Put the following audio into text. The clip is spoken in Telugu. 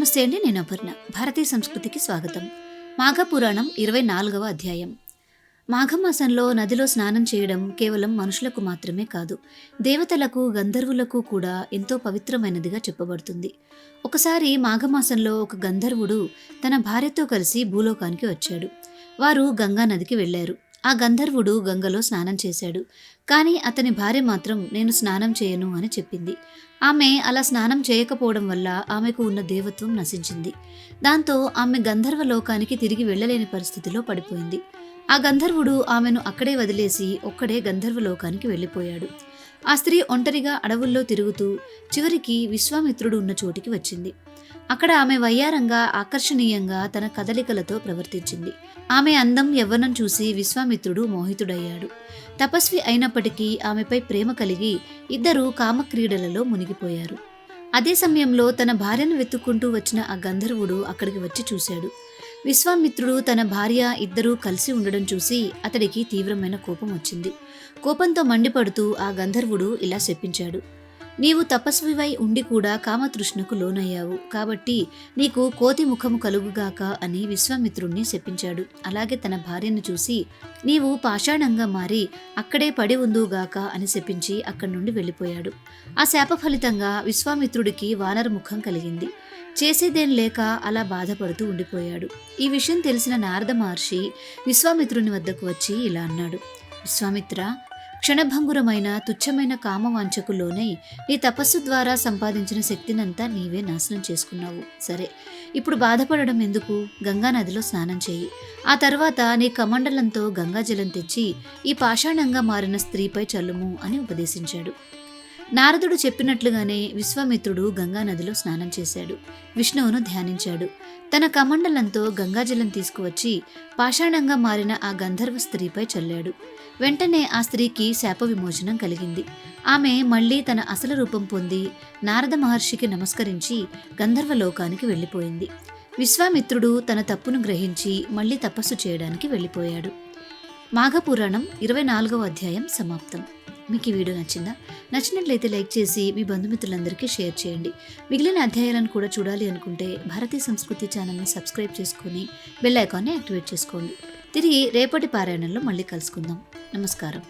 నమస్తే అండి, నేను అపర్ణ. భారతీయ సంస్కృతికి స్వాగతం. మాఘపురాణం 24వ అధ్యాయం. మాఘమాసంలో నదిలో స్నానం చేయడం కేవలం మనుషులకు మాత్రమే కాదు, దేవతలకు, గంధర్వులకు కూడా ఎంతో పవిత్రమైనదిగా చెప్పబడుతుంది. ఒకసారి మాఘమాసంలో ఒక గంధర్వుడు తన భార్యతో కలిసి భూలోకానికి వచ్చాడు. వారు గంగా నదికి వెళ్లారు. ఆ గంధర్వుడు గంగలో స్నానం చేశాడు. కానీ అతని భార్య మాత్రం నేను స్నానం చేయను అని చెప్పింది. ఆమె అలా స్నానం చేయకపోవడం వల్ల ఆమెకు ఉన్న దేవత్వం నశించింది. దాంతో ఆమె గంధర్వ లోకానికి తిరిగి వెళ్ళలేని పరిస్థితిలో పడిపోయింది. ఆ గంధర్వుడు ఆమెను అక్కడే వదిలేసి ఒక్కడే గంధర్వ లోకానికి వెళ్ళిపోయాడు. ఆ స్త్రీ ఒంటరిగా అడవుల్లో తిరుగుతూ చివరికి విశ్వామిత్రుడు ఉన్న చోటికి వచ్చింది. అక్కడ ఆమె వయ్యారంగా, ఆకర్షణీయంగా తన కదలికలతో ప్రవర్తించింది. ఆమె అందం, యవ్వనం చూసి విశ్వామిత్రుడు మోహితుడయ్యాడు. తపస్వి అయినప్పటికీ ఆమెపై ప్రేమ కలిగి ఇద్దరూ కామక్రీడలలో మునిగిపోయారు. అదే సమయంలో తన భార్యను వెతుక్కుంటూ వచ్చిన ఆ గంధర్వుడు అక్కడికి వచ్చి చూశాడు. విశ్వామిత్రుడు, తన భార్య ఇద్దరూ కలిసి ఉండడం చూసి అతడికి తీవ్రమైన కోపం వచ్చింది. కోపంతో మండిపడుతూ ఆ గంధర్వుడు ఇలా శపించాడు: నీవు తపస్వివై ఉండి కూడా కామతృష్ణకు లోనయ్యావు, కాబట్టి నీకు కోతి ముఖము కలుగుగాక అని విశ్వామిత్రుణ్ణి శపించాడు. అలాగే తన భార్యను చూసి నీవు పాషాణంగా మారి అక్కడే పడి ఉందుగాక అని శపించి అక్కడి నుండి వెళ్ళిపోయాడు. ఆ శాప ఫలితంగా విశ్వామిత్రుడికి వానర ముఖం కలిగింది. చేసేదేం లేక అలా బాధపడుతూ ఉండిపోయాడు. ఈ విషయం తెలిసిన నారద మహర్షి విశ్వామిత్రుని వద్దకు వచ్చి ఇలా అన్నాడు: విశ్వామిత్ర, క్షణభంగురమైన తుచ్చమైన కామవాంఛకు లోనై నీ తపస్సు ద్వారా సంపాదించిన శక్తినంతా నీవే నాశనం చేసుకున్నావు. సరే, ఇప్పుడు బాధపడడం ఎందుకు? గంగా నదిలో స్నానం చేయి. ఆ తర్వాత నీ కమండలంతో గంగాజలం తెచ్చి ఈ పాషాణంగా మారిన స్త్రీపై చల్లుము అని ఉపదేశించాడు. నారదుడు చెప్పినట్లుగానే విశ్వామిత్రుడు గంగా నదిలో స్నానం చేశాడు. విష్ణువును ధ్యానించాడు. తన కమండలంతో గంగాజలం తీసుకువచ్చి పాషాణంగా మారిన ఆ గంధర్వ స్త్రీపై చల్లాడు. వెంటనే ఆ స్త్రీకి శాప విమోచనం కలిగింది. ఆమె మళ్లీ తన అసలు రూపం పొంది నారద మహర్షికి నమస్కరించి గంధర్వ లోకానికి వెళ్ళిపోయింది. విశ్వామిత్రుడు తన తప్పును గ్రహించి మళ్లీ తపస్సు చేయడానికి వెళ్ళిపోయాడు. మాఘపురాణం 24వ అధ్యాయం సమాప్తం. మీకు ఈ వీడియో నచ్చిందా? నచ్చినట్లయితే లైక్ చేసి మీ బంధుమిత్రులందరికీ షేర్ చేయండి. మిగిలిన అధ్యాయాలను కూడా చూడాలి అనుకుంటే భారతీయ సంస్కృతి ఛానల్ని సబ్స్క్రైబ్ చేసుకొని బెల్ ఐకాన్ని యాక్టివేట్ చేసుకోండి. తిరిగి రేపటి పారాయణంలో మళ్ళీ కలుసుకుందాం. నమస్కారం.